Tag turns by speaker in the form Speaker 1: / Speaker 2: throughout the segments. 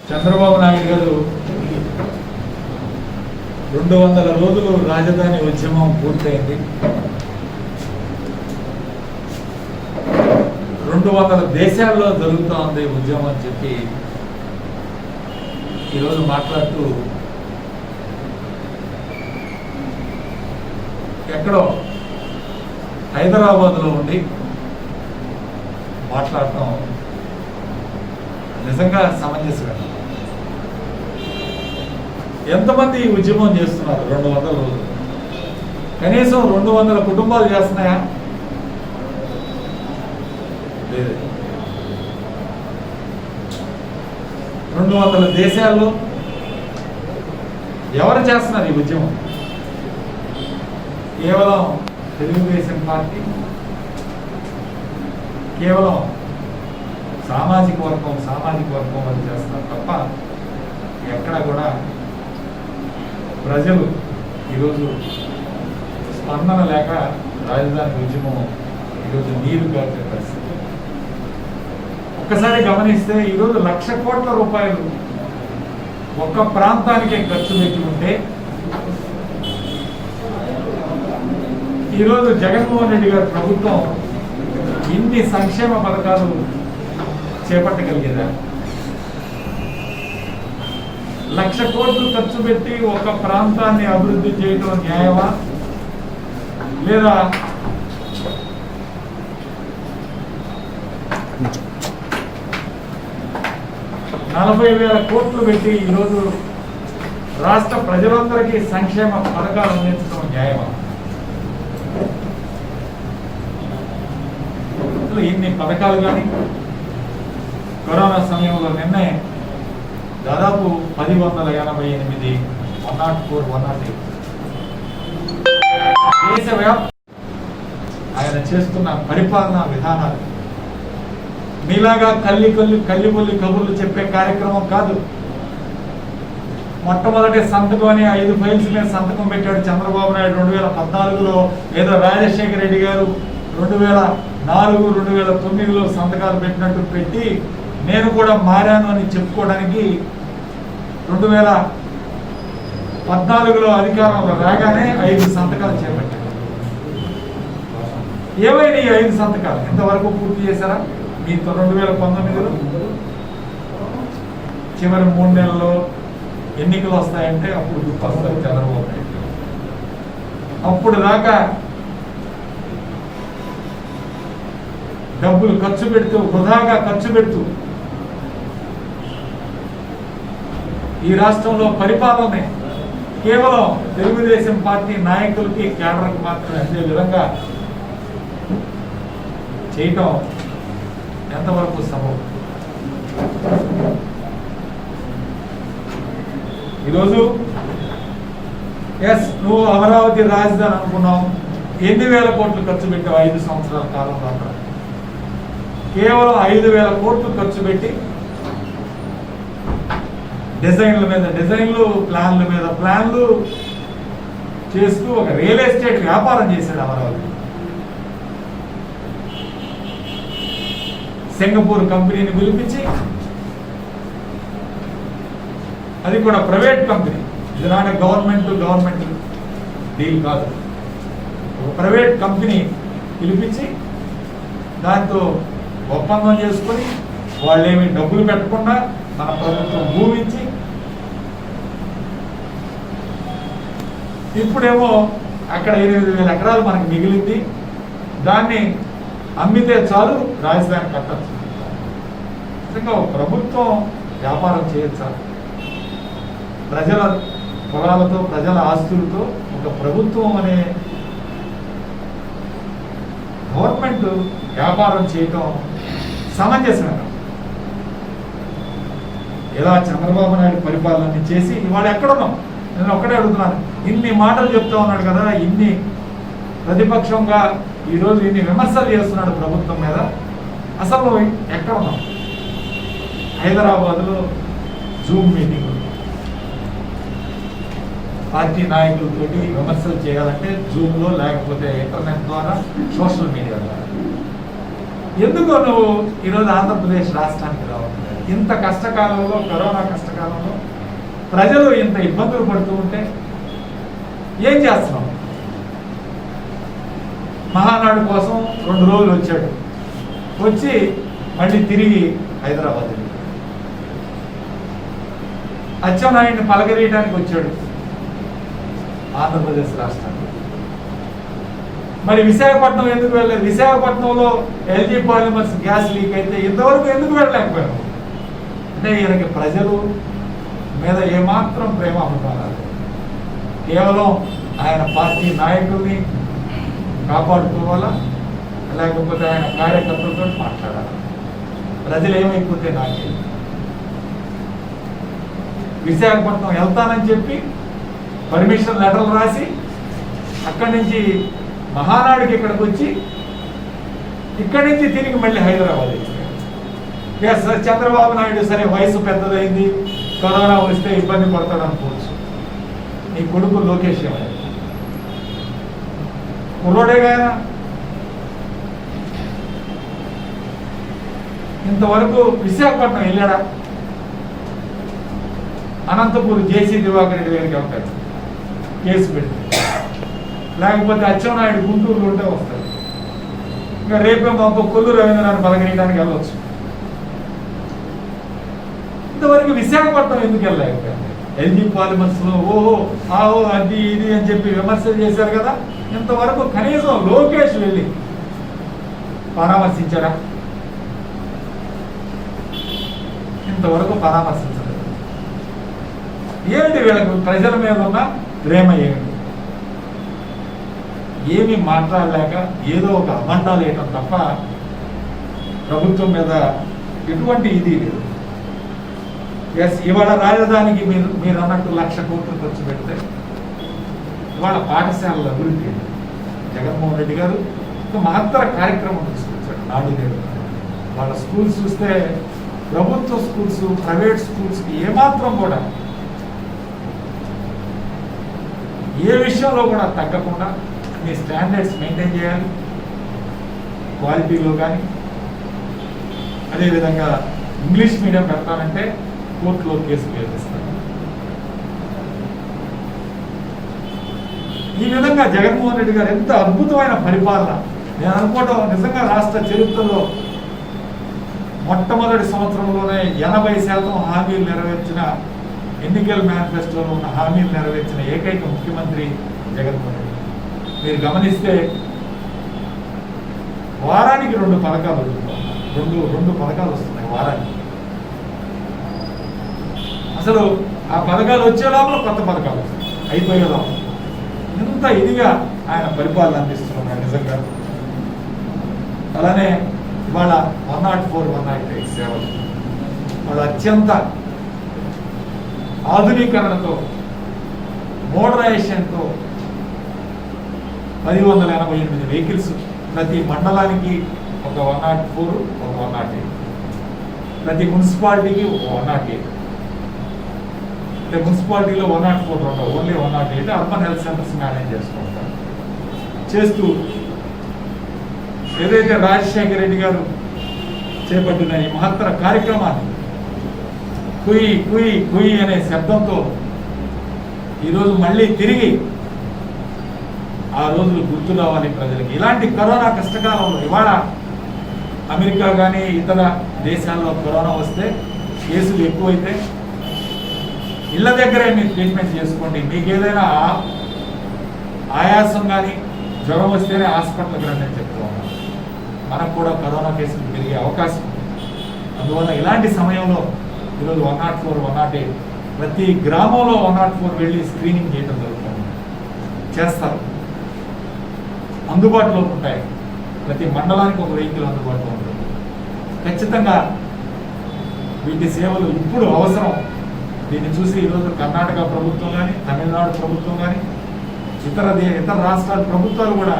Speaker 1: చంద్రబాబు నాయుడు గారు 200 రోజులు రాజధాని ఉద్యమం పూర్తయింది. 200 దేశాల్లో జరుగుతూ ఉంది ఉద్యమం అని చెప్పి ఈరోజు మాట్లాడుతూ ఎక్కడో హైదరాబాద్లో ఉండి మాట్లాడటం నిజంగా సమంజసమే. ఎంతమంది ఈ ఉద్యమం చేస్తున్నారు? 200 రోజులు. కనీసం 200 కుటుంబాలు చేస్తున్నాయా? లేదు. 200 దేశాల్లో ఎవరు చేస్తున్నారు ఈ ఉద్యమం? కేవలం తెలుగుదేశం పార్టీ, కేవలం సామాజిక వర్గం అని చేస్తున్నారు తప్ప ఎక్కడ కూడా ప్రజలు ఈరోజు స్పందన లేక రాజధాని ఉద్యమం ఈరోజు నీరు గార్చే పరిస్థితి. ఒక్కసారి గమనిస్తే ఈరోజు 1,00,000 కోట్ల రూపాయలు ఒక్క ప్రాంతానికే ఖర్చు పెట్టి ఉంటే ఈరోజు జగన్మోహన్ రెడ్డి గారి ప్రభుత్వం ఇన్ని సంక్షేమ పథకాలు చేపట్టగలిగేదా? 1,00,000 కోట్లు ఖర్చు పెట్టి ఒక ప్రాంతాన్ని అభివృద్ధి చేయడం న్యాయమా? లేదా 40,000 కోట్లు పెట్టి ఈరోజు రాష్ట్ర ప్రజలందరికీ సంక్షేమ పథకాలు అందించడం న్యాయమా? ఇన్ని పథకాలు కానీ కరోనా సమయంలో నిన్నే దాదాపు 1,188 104 108 దేశవ్యాప్త ఆయన చేస్తున్న పరిపాలనా విధానాలు మీలాగా కల్లిపొల్లి కబుర్లు చెప్పే కార్యక్రమం కాదు. మొట్టమొదటి సంతకం అని 5 ఫైల్స్ మీద సంతకం పెట్టాడు చంద్రబాబు నాయుడు 2014లో. ఏదో రాజశేఖర రెడ్డి గారు 2004 2009లో సంతకాలు పెట్టినట్టు పెట్టి నేను కూడా మారాను అని చెప్పుకోవడానికి 2014లో అధికారంలో రాగానే 5 సంతకాలు చేపట్టారు. ఏవైనా ఈ 5 సంతకాలు ఇంతవరకు పూర్తి చేశారా? మీతో 2019లో చివరి 3 నెలల్లో ఎన్నికలు వస్తాయంటే అప్పుడు గుర్తొస్తారు చంద్రబాబు నాయుడు. అప్పుడు దాకా డబ్బులు ఖర్చు పెడుతూ వృధాగా ఖర్చు పెడుతూ ఈ రాష్ట్రంలో పరిపాలన కేవలం తెలుగుదేశం పార్టీ నాయకులకి కేడర్కి మాత్రమే అందే విధంగా చేయటం ఎంతవరకు సబబు? ఈరోజు నువ్వు అమరావతి రాజధాని అనుకున్నావు, ఎన్ని వేల కోట్లు ఖర్చు పెట్టావు 5 సంవత్సరాల కాలంలో? అక్కడ కేవలం 5,000 కోట్లు ఖర్చు పెట్టి డిజైన్ల మీద డిజైన్లు, ప్లాన్ల మీద ప్లాన్లు చేస్తూ ఒక రియల్ ఎస్టేట్ వ్యాపారం చేశాడు అమరావతి. సింగపూర్ కంపెనీని పిలిపించి, అది కూడా ప్రైవేట్ కంపెనీ, ఇది నాట్ గవర్నమెంట్ డీల్ కాదు, ఒక ప్రైవేట్ కంపెనీ పిలిపించి దాంతో ఒప్పందం చేసుకొని వాళ్ళేమి డబ్బులు పెట్టకుండా మన ప్రభుత్వం భూమి ఇచ్చి ఇప్పుడేమో అక్కడ 8,000 ఎకరాలు మనకు మిగిలింది, దాన్ని అమ్మితే చాలు రాజధాని కట్టచ్చు. నిజంగా ఒక ప్రభుత్వం వ్యాపారం చేయొచ్చా? ప్రజల పొలాలతో ప్రజల ఆస్తులతో ఒక ప్రభుత్వం అనే గవర్నమెంట్ వ్యాపారం చేయటం సమంజసమైన? ఎలా చంద్రబాబు నాయుడు పరిపాలన చేసి ఇవాళ ఎక్కడున్నాం? నేను ఒక్కడే అడుగుతున్నాను. ఇన్ని మాటలు చెప్తా ఉన్నాడు కదా, ఇన్ని ప్రతిపక్షంగా ఈరోజు ఇన్ని విమర్శలు చేస్తున్నాడు ప్రభుత్వం మీద, అసలు ఎక్కడ ఉన్నాం? హైదరాబాద్లో జూమ్ మీటింగ్, పార్టీ నాయకులతోటి విమర్శలు చేయాలంటే జూమ్లో, లేకపోతే ఇంటర్నెట్ ద్వారా, సోషల్ మీడియా ద్వారా. ఎందుకు నువ్వు ఈరోజు ఆంధ్రప్రదేశ్ రాష్ట్రానికి రావట్లేదు? ఇంత కష్టకాలంలో, కరోనా కష్టకాలంలో ప్రజలు ఇంత ఇబ్బందులు పడుతూ ఉంటే ఏం చేస్తున్నాం? మహానాడు కోసం 2 రోజులు వచ్చాడు, వచ్చి మళ్ళీ తిరిగి హైదరాబాద్ వెళ్ళాడు. అచ్చెన్నాయుడిని పలకరీయడానికి వచ్చాడు ఆంధ్రప్రదేశ్ రాష్ట్రానికి. మరి విశాఖపట్నం ఎందుకు వెళ్ళలేదు? విశాఖపట్నంలో ఎల్జీ పాలిమర్స్ గ్యాస్ లీక్ అయితే ఇంతవరకు ఎందుకు వెళ్ళలేకపోయాము? అంటే ఈయనకి ప్రజలు మీద ఏమాత్రం ప్రేమ అభిమానాలు, కేవలం ఆయన పార్టీ నాయకుల్ని కాపాడుకోవాలా, లేకపోతే ఆయన కార్యకర్తలతో మాట్లాడాలి. ప్రజలు ఏమైపోతే నాకే. విశాఖపట్నం వెళ్తానని చెప్పి పర్మిషన్ లెటర్లు రాసి అక్కడి నుంచి మహానాడుకి ఇక్కడికి వచ్చి ఇక్కడి నుంచి తిరిగి మళ్ళీ హైదరాబాద్ వచ్చారు. చంద్రబాబు నాయుడు సరే వయసు పెద్దదైంది, కరోనా వస్తే ఇబ్బంది పడతాడు అనుకోవచ్చు. నీ కొడుకు లోకేష్ కుర్రోడేగా, ఇంతవరకు విశాఖపట్నం వెళ్ళాడా? అనంతపూర్ జేసీ దివాకర్ రెడ్డి దగ్గరికి వెళ్తాడు కేసు పెడితే, లేకపోతే అచ్చెన్నాయుడు గుంటూరులో ఉంటే వస్తాడు. ఇంకా రేపే మాకు కొల్లు రవీంద్రనాథ్ పలకనీయడానికి వెళ్ళవచ్చు. ఇంతవరకు విశాఖపట్నం ఎందుకు వెళ్ళలేకపోయాడు? ఎల్జీ పాలిమర్స్ లో ఆహో అది ఇది అని చెప్పి విమర్శలు చేశారు కదా, ఇంతవరకు కనీసం లోకేష్ వెళ్ళి పరామర్శించారా? ఇంతవరకు పరామర్శించలేదు. ఏమిటి వీళ్ళకు ప్రజల మీద ఉన్న ప్రేమ? ఏమిటి? ఏమి మాట్లాడలేక ఏదో ఒక అబద్ధాలు వేయటం తప్ప ప్రభుత్వం మీద ఎటువంటి ఇది లేదు. ఎస్, ఇవాళ రాజధానికి మీరు అన్నట్టు 1,00,000 కోట్లు ఖర్చు పెడితే ఇవాళ పాఠశాలల అభివృద్ధి జగన్మోహన్ రెడ్డి గారు ఒక మహత్తర కార్యక్రమం తీసుకొచ్చాడు. నాడు నేడు వాళ్ళ స్కూల్స్ చూస్తే ప్రభుత్వ స్కూల్స్ ప్రైవేట్ స్కూల్స్కి ఏమాత్రం కూడా ఏ విషయంలో కూడా తగ్గకుండా మీ స్టాండర్డ్స్ మెయింటైన్ చేయాలి, క్వాలిటీలో కానీ. అదేవిధంగా ఇంగ్లీష్ మీడియం పెడతానంటే కోర్టులో కేసు వేధిస్తారు. ఈ విధంగా జగన్మోహన్ రెడ్డి గారు ఎంత అద్భుతమైన పరిపాలన. నేను అనుకోవడం నిజంగా రాష్ట్ర చరిత్రలో మొట్టమొదటి సంవత్సరంలోనే 80% హామీలు నెరవేర్చిన, ఎన్నికల మేనిఫెస్టోలో ఉన్న హామీలు నెరవేర్చిన ఏకైక ముఖ్యమంత్రి జగన్మోహన్ రెడ్డి. మీరు గమనిస్తే వారానికి 2 పథకాలు రెండు పథకాలు వస్తున్నాయి వారానికి. అసలు ఆ పథకాలు వచ్చే లోపల కొత్త పథకాలు అయిపోయే లోపల ఇంత ఇదిగా ఆయన పరిపాలన అందిస్తున్నారు నిజంగా. అలానే ఇవాళ 104, 108 సేవలు వాళ్ళు అత్యంత ఆధునీకరణతో, మోడరైజేషన్తో 1088 వెహికల్స్ ప్రతి మండలానికి, ఒక 104, ఒక 108, ప్రతి మున్సిపాలిటీకి ఒక 108. అంటే మున్సిపాలిటీలో 104 ఉండవు, only 108 urban health centres manage చేసుకుంటారు. చేస్తూ ఏదైతే రాజశేఖర రెడ్డి గారు చేపట్టిన ఈ మహత్తర కార్యక్రమాన్ని కుయి కుయి కుయి అనే శబ్దంతో ఈరోజు మళ్ళీ తిరిగి ఆ రోజులు గుర్తు రావాలి ప్రజలకి. ఇలాంటి కరోనా కష్టకాలంలో ఇవాళ అమెరికా కానీ ఇతర దేశాల్లో కరోనా వస్తే కేసులు ఎక్కువైతే ఇళ్ళ దగ్గరే మీరు ట్రీట్మెంట్ చేసుకోండి. మీకు ఏదైనా ఆయాసం కానీ జ్వరం వస్తేనే హాస్పిటల్కి రండి అని చెప్తూ ఉన్నాం. మనకు కూడా కరోనా కేసులు పెరిగే అవకాశం ఉంది. అందువల్ల ఇలాంటి సమయంలో ఈరోజు 104, 108 ప్రతి గ్రామంలో 104 వెళ్ళి స్క్రీనింగ్ చేయడం జరుగుతుంది, చేస్తారు. అందుబాటులో ఉంటాయి. ప్రతి మండలానికి ఒక వెహికల్ అందుబాటులో ఉంటుంది. ఖచ్చితంగా వీటి సేవలు ఇప్పుడు అవసరం. దీన్ని చూసి ఈరోజు కర్ణాటక ప్రభుత్వం కానీ, తమిళనాడు ప్రభుత్వం కానీ, ఇతర రాష్ట్రాల ప్రభుత్వాలు కూడా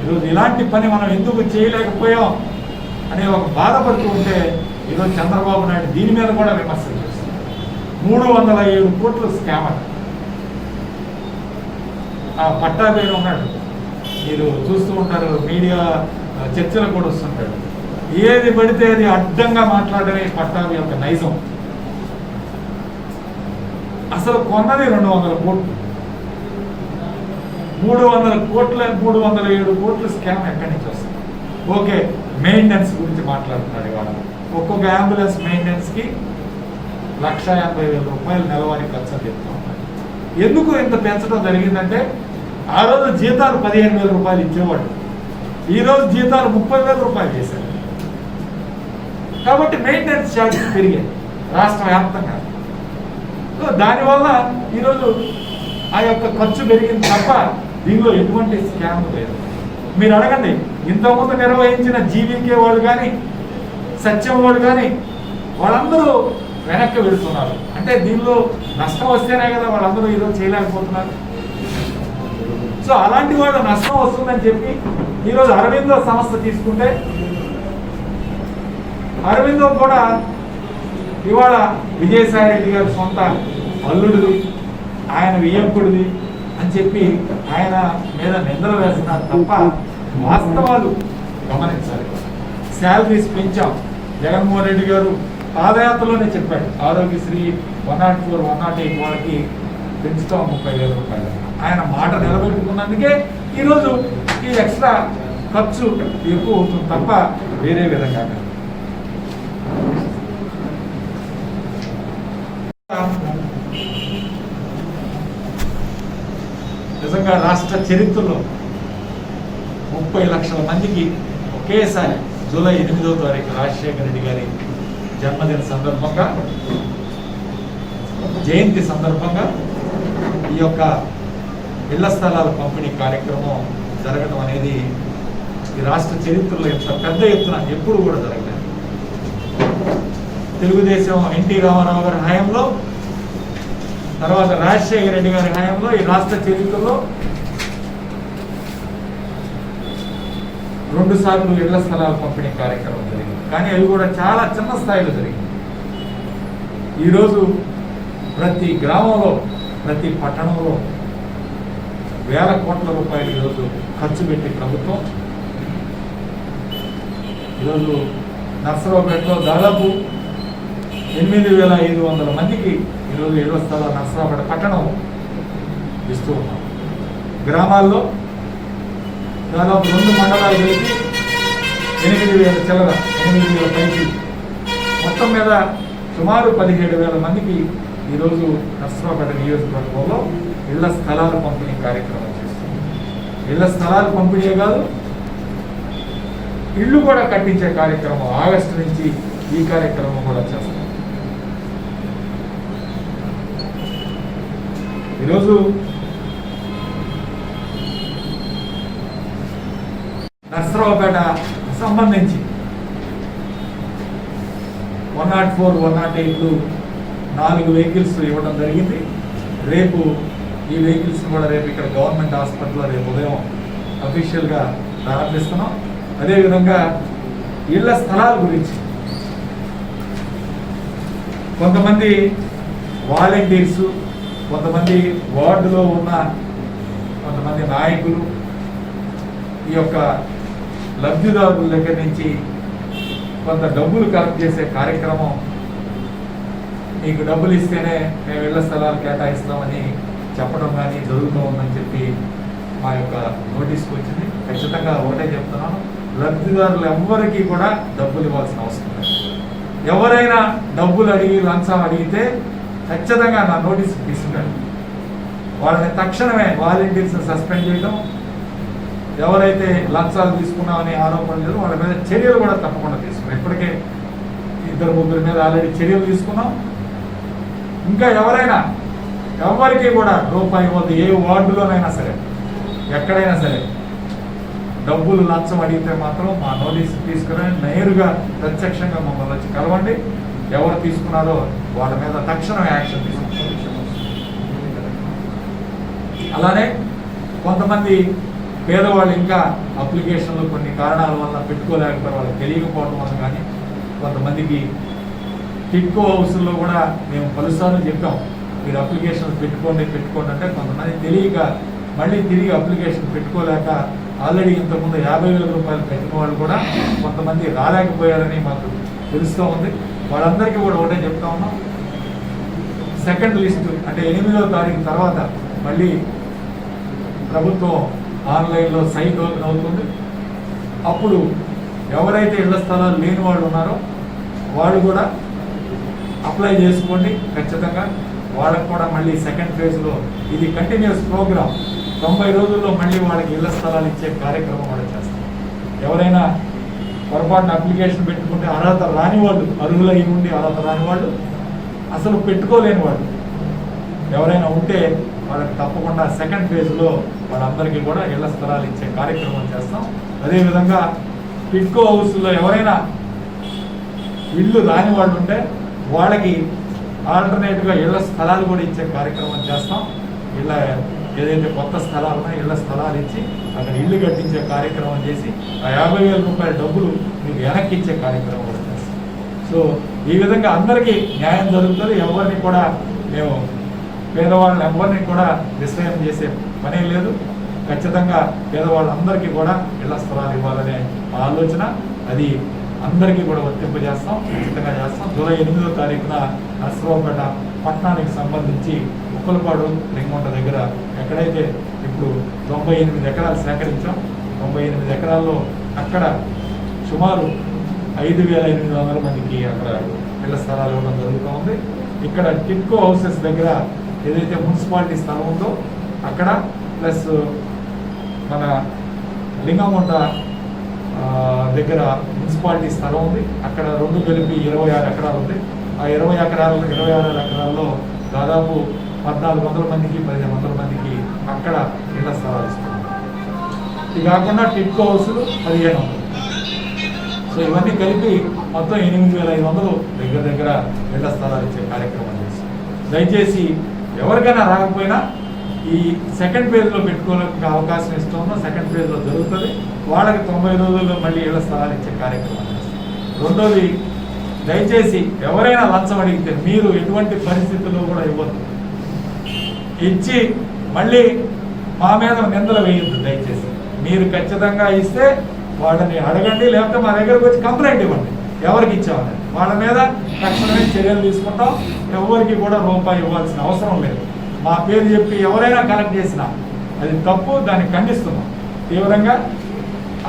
Speaker 1: ఈరోజు ఇలాంటి పని మనం ఎందుకు చేయలేకపోయాం అనే ఒక బాధపడుతూ ఉంటే ఈరోజు చంద్రబాబు నాయుడు దీని మీద కూడా విమర్శలు చేస్తున్నారు. 307 కోట్లు స్కామర్. ఆ పట్టాభి ఉన్నాడు, మీరు చూస్తూ ఉంటారు, మీడియా చర్చలు కూడా వస్తుంటాడు. ఏది పడితే అది అడ్డంగా మాట్లాడమే పట్టాభి యొక్క నైజం. అసలు కొన్నది 200 కోట్లు, 307 కోట్లు స్కామ్ ఎక్కడి నుంచి వస్తుంది? ఓకే, మెయింటెనెన్స్ గురించి మాట్లాడుతున్నాడు ఇవాళ. ఒక్కొక్క అంబులెన్స్ మెయింటెనెన్స్కి 1,50,000 రూపాయలు నెలవారీ ఖర్చు అని చెప్తా ఉన్నాడు. ఎందుకు ఇంత పెంచడం జరిగిందంటే ఆ రోజు జీతాలు 15,000 రూపాయలు ఇచ్చేవాడు, ఈరోజు జీతాలు 30,000 రూపాయలు చేశారు. కాబట్టి మెయింటెనెన్స్ ఛార్జెస్ పెరిగాయి రాష్ట్ర వ్యాప్తంగా. దానివల్ల ఈరోజు ఆ యొక్క ఖర్చు పెరిగింది తప్ప దీనిలో ఎటువంటి స్కామ్ లేదు. మీరు అడగండి, ఇంతకుముందు నిర్వహించిన జీవీకే వాళ్ళు కానీ సత్యం వాళ్ళు కానీ వాళ్ళందరూ వెనక్కి వెళుతున్నారు. అంటే దీనిలో నష్టం వస్తేనే కదా వాళ్ళందరూ ఈరోజు చేయలేకపోతున్నారు. సో అలాంటి వాళ్ళు నష్టం వస్తుందని చెప్పి ఈరోజు అరవిందో సంస్థ తీసుకుంటే అరవిందో కూడా ఇవాళ విజయసాయి రెడ్డి గారి సొంత అల్లుడిది, ఆయన వియ్యంకుడిది అని చెప్పి ఆయన మీద నిందలు వేస్తున్నారు తప్ప వాస్తవాలు గమనించాలి. శాలరీస్ పెంచాం. జగన్మోహన్ రెడ్డి గారు పాదయాత్రలోనే చెప్పాడు, ఆరోగ్యశ్రీ 104, 108 వాళ్ళకి పెంచుతాం 30,000 రూపాయలు. ఆయన మాట నిలబెట్టుకున్నందుకే ఈరోజు ఈ ఎక్స్ట్రా ఖర్చు ఎక్కువ అవుతుంది తప్ప వేరే విధంగా కాదు. నిజంగా రాష్ట్ర చరిత్రలో 30 లక్షల మందికి ఒకేసారి జూలై 8వ తారీఖు రాజశేఖర రెడ్డి గారి జన్మదిన సందర్భంగా, జయంతి సందర్భంగా ఈ యొక్క ఇళ్ల స్థలాల పంపిణీ కార్యక్రమం జరగడం అనేది ఈ రాష్ట్ర చరిత్రలో ఎంత పెద్ద ఎత్తున ఎప్పుడు కూడా జరగలేదు. తెలుగుదేశం ఎన్టీ రామారావు గారి హయాంలో, తర్వాత రాజశేఖర రెడ్డి గారి హయాంలో ఈ రాష్ట్ర చరిత్రలో 2 సార్లు ఇళ్ల స్థలాల పంపిణీ కార్యక్రమం జరిగింది. కానీ అవి కూడా చాలా చిన్న స్థాయిలో జరిగింది. ఈరోజు ప్రతి గ్రామంలో, ప్రతి పట్టణంలో వేల కోట్ల రూపాయలు ఈరోజు ఖర్చు పెట్టి ప్రభుత్వం ఈరోజు నర్సరావుపేటలో దాదాపు 8,500 మందికి ఈరోజు ఇళ్ల స్థలాలు నర్సరావుపేట పట్టణం ఇస్తూ ఉన్నాం. గ్రామాల్లో దాదాపు 2 మండలాలు కలిపి 8,000 చిల్లర, 8,000 పైకి మొత్తం మీద సుమారు 17,000 మందికి ఈరోజు నర్సరావుపేట నియోజకవర్గంలో ఇళ్ల స్థలాల పంపిణీ కార్యక్రమం చేస్తుంది. ఇళ్ల స్థలాలు పంపిణీ కాదు, ఇళ్ళు కూడా కట్టించే కార్యక్రమం ఆగస్టు నుంచి ఈ కార్యక్రమం కూడా చేస్తాం. ఈరోజు నర్సరావుపేట సంబంధించి 104, 108 4 వెహికల్స్ ఇవ్వడం జరిగింది. రేపు ఈ వెహికల్స్ కూడా రేపు ఇక్కడ గవర్నమెంట్ హాస్పిటల్లో రేపు ఉదయం అఫీషియల్గా ప్రారంభిస్తున్నాం. అదేవిధంగా ఇళ్ల స్థలాల గురించి కొంతమంది వాలంటీర్సు, కొంతమంది వార్డులో ఉన్న కొంతమంది నాయకులు ఈ యొక్క లబ్ధిదారుల దగ్గర నుంచి కొంత డబ్బులు కలెక్ట్ చేసే కార్యక్రమం, మీకు డబ్బులు ఇస్తేనే మేము ఇళ్ల స్థలాలు కేటాయిస్తామని చెప్పడం కానీ జరుగుతూ ఉందని చెప్పి మా యొక్క నోటీస్కి వచ్చింది. ఖచ్చితంగా ఒకటే చెప్తున్నాను, లబ్ధిదారులు ఎవ్వరికీ కూడా డబ్బులు ఇవ్వాల్సిన అవసరం లేదు. ఎవరైనా డబ్బులు అడిగి లంచం అడిగితే ఖచ్చితంగా నా నోటీస్కి తీసుకుంటాను. వాళ్ళని తక్షణమే వాలంటీర్స్ని సస్పెండ్ చేయడం, ఎవరైతే లంచాలు తీసుకున్నామని ఆరోపణలు లేదు వాళ్ళ మీద చర్యలు కూడా తప్పకుండా తీసుకున్నాం. ఇప్పటికే 2-3 మీద ఆల్రెడీ చర్యలు తీసుకున్నాం. ఇంకా ఎవరైనా ఎవరికి కూడా రూపాయి ఇవ్వద్దు. ఏ వార్డులోనైనా సరే, ఎక్కడైనా సరే డబ్బులు లంచం అడిగితే మాత్రం మా నోటీస్ తీసుకుని నేరుగా ప్రత్యక్షంగా మమ్మల్ని వచ్చి కలవండి. ఎవరు తీసుకున్నారో వాళ్ళ మీద తక్షణం యాక్షన్ తీసుకుంటాం. అలానే కొంతమంది పేదవాళ్ళు ఇంకా అప్లికేషన్లు కొన్ని కారణాల వల్ల పెట్టుకోలేకపోతే వాళ్ళకి తెలియకపోవడం వల్ల కానీ, కొంతమందికి టిట్కో హౌస్లో కూడా మేము పలుసార్లు చెప్పాం, మీరు అప్లికేషన్లు పెట్టుకోండి అంటే కొంతమంది తెలియక మళ్ళీ తిరిగి అప్లికేషన్ పెట్టుకోలేక ఆల్రెడీ ఇంతకుముందు 50,000 రూపాయలు కట్టిన వాళ్ళు కూడా కొంతమంది రాలేకపోయారని మాకు తెలుస్తూ ఉంది. వాళ్ళందరికీ కూడా ఒకటే చెప్తా ఉన్నాం, సెకండ్ లిస్టు అంటే 8వ తారీఖు తర్వాత మళ్ళీ ప్రభుత్వం ఆన్లైన్లో సైట్ ఓపెన్ అవుతుంది. అప్పుడు ఎవరైతే ఇళ్ల స్థలాలు లేని వాళ్ళు ఉన్నారో వాళ్ళు కూడా అప్లై చేసుకోండి. ఖచ్చితంగా వాళ్ళకు కూడా మళ్ళీ సెకండ్ ఫేజ్లో ఇది కంటిన్యూస్ ప్రోగ్రామ్ 90 రోజుల్లో మళ్ళీ వాళ్ళకి ఇళ్ల స్థలాలు ఇచ్చే కార్యక్రమం కూడా చేస్తాం. ఎవరైనా పొరపాటున అప్లికేషన్ పెట్టుకుంటే అర్హత రాని వాళ్ళు, అర్హులై ఉండి అర్హత రాని వాళ్ళు, అసలు పెట్టుకోలేని వాళ్ళు ఎవరైనా ఉంటే వాళ్ళకి తప్పకుండా సెకండ్ ఫేజ్లో వాళ్ళందరికీ కూడా ఇళ్ల స్థలాలు ఇచ్చే కార్యక్రమం చేస్తాం. అదేవిధంగా టిడ్కో హౌస్లో ఎవరైనా ఇల్లు రాని వాళ్ళు ఉంటే వాళ్ళకి ఆల్టర్నేట్గా ఇళ్ల స్థలాలు కూడా ఇచ్చే కార్యక్రమం చేస్తాం. ఇళ్ళ ఏదైతే కొత్త స్థలాలు ఉన్నాయో ఇళ్ల స్థలాలు ఇచ్చి అక్కడ ఇల్లు కట్టించే కార్యక్రమం చేసి ఆ 50,000 రూపాయల డబ్బులు మీకు వెనక్కి ఇచ్చే కార్యక్రమం కూడా చేస్తాం. సో ఈ విధంగా అందరికీ న్యాయం జరుగుతుంది. ఎవరిని కూడా మేము పేదవాళ్ళని ఎవరిని కూడా నిశ్చయం చేసే పనే లేదు. ఖచ్చితంగా పేదవాళ్ళందరికీ కూడా ఇళ్ల స్థలాలు ఇవ్వాలనే ఆలోచన, అది అందరికీ కూడా వర్తింపజేస్తాం, ఖచ్చితంగా చేస్తాం. జూలై 8వ తారీఖున నర్సరావుపేట పట్టణానికి సంబంధించి ఉప్పలపాడు లింగంట దగ్గర ఎక్కడైతే ఇప్పుడు 98 ఎకరాలు సేకరించాం, 98 ఎకరాల్లో అక్కడ సుమారు 5,800 మందికి అక్కడ ఇళ్ల స్థలాలు ఇవ్వడం జరుగుతూ ఉంది. ఇక్కడ టిడ్కో హౌసెస్ దగ్గర ఏదైతే మున్సిపాలిటీ స్థలం ఉందో అక్కడ ప్లస్ మన లింగంగుంట దగ్గర మున్సిపాలిటీ స్థలం ఉంది, అక్కడ రెండు కలిపి 26 ఎకరాలు ఉంది. ఆ 26 ఎకరాల్లో దాదాపు 1,400 మందికి 1,500 మందికి అక్కడ ఇళ్ల స్థలాలు ఇస్తున్నాం. ఇది కాకుండా టిడ్కో హౌస్లు 1,500. సో ఇవన్నీ కలిపి మొత్తం 8,500 దగ్గర ఇళ్ల స్థలాలు ఇచ్చే కార్యక్రమం చేస్తాం. దయచేసి ఎవరికైనా రాకపోయినా ఈ సెకండ్ ఫేజ్లో పెట్టుకోవడానికి అవకాశం ఇస్తామో సెకండ్ ఫేజ్లో జరుగుతుంది. వాళ్ళకి 90 రోజుల్లో మళ్ళీ ఇళ్ల స్థలాలు ఇచ్చే కార్యక్రమం చేస్తాం. రెండోది, దయచేసి ఎవరైనా లంచం అడిగితే మీరు ఎటువంటి పరిస్థితుల్లో కూడా ఇవ్వద్దు. ఇచ్చి మళ్ళీ మా మీద నిందలు వేయద్దు. దయచేసి మీరు ఖచ్చితంగా ఇస్తే వాళ్ళని అడగండి, లేకపోతే మా దగ్గరకు వచ్చి కంప్లైంట్ ఇవ్వండి ఎవరికి ఇచ్చామని. వాళ్ళ మీద తక్షణమే చర్యలు తీసుకుంటాం. ఎవరికి కూడా రూపాయి ఇవ్వాల్సిన అవసరం లేదు. మా పేరు చెప్పి ఎవరైనా కలెక్ట్ చేసినా అది తప్పు, దాన్ని ఖండిస్తున్నాం తీవ్రంగా.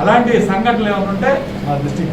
Speaker 1: అలాంటి సంఘటనలు ఏమైనా ఉంటే మా దృష్టికి